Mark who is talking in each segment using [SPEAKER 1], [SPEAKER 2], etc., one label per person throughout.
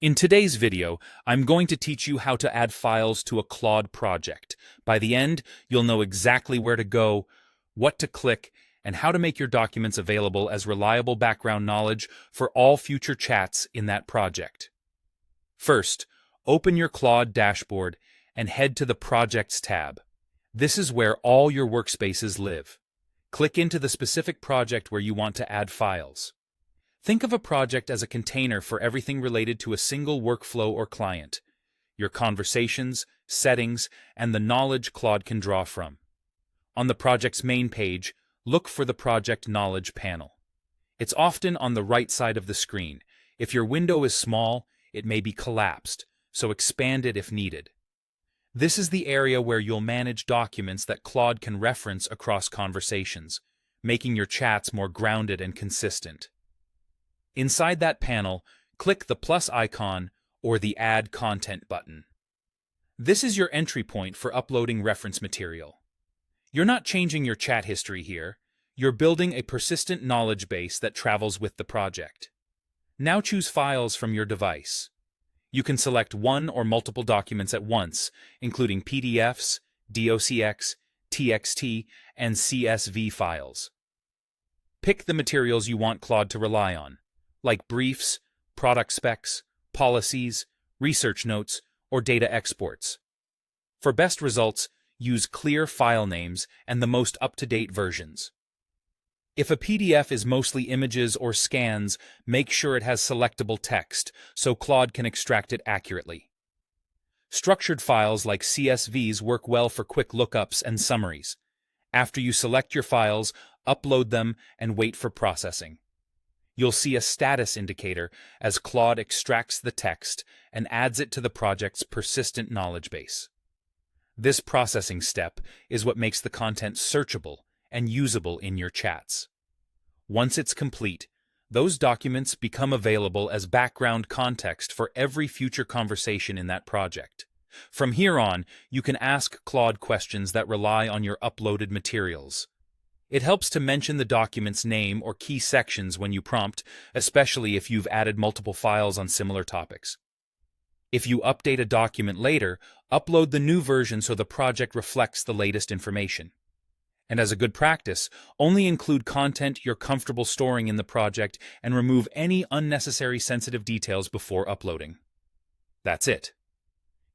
[SPEAKER 1] In today's video, I'm going to teach you how to add files to a Claude project. By the end, you'll know exactly where to go, what to click, and how to make your documents available as reliable background knowledge for all future chats in that project. First, open your Claude dashboard and head to the Projects tab. This is where all your workspaces live. Click into the specific project where you want to add files. Think of a project as a container for everything related to a single workflow or client, your conversations, settings, and the knowledge Claude can draw from. On the project's main page, look for the Project Knowledge panel. It's often on the right side of the screen. If your window is small, it may be collapsed, so expand it if needed. This is the area where you'll manage documents that Claude can reference across conversations, making your chats more grounded and consistent. Inside that panel, click the plus icon or the Add Content button. This is your entry point for uploading reference material. You're not changing your chat history here. You're building a persistent knowledge base that travels with the project. Now choose files from your device. You can select one or multiple documents at once, including PDFs, docx, txt, and CSV files. Pick the materials you want Claude to rely on, like briefs, product specs, policies, research notes, or data exports. For best results, use clear file names and the most up-to-date versions. If a PDF is mostly images or scans, make sure it has selectable text so Claude can extract it accurately. Structured files like CSVs work well for quick lookups and summaries. After you select your files, upload them and wait for processing. You'll see a status indicator as Claude extracts the text and adds it to the project's persistent knowledge base. This processing step is what makes the content searchable and usable in your chats. Once it's complete, those documents become available as background context for every future conversation in that project. From here on, you can ask Claude questions that rely on your uploaded materials. It helps to mention the document's name or key sections when you prompt, especially if you've added multiple files on similar topics. If you update a document later, upload the new version so the project reflects the latest information. And as a good practice, only include content you're comfortable storing in the project and remove any unnecessary sensitive details before uploading. That's it.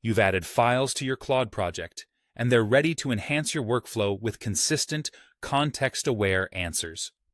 [SPEAKER 1] You've added files to your Claude project, and they're ready to enhance your workflow with consistent, context-aware answers.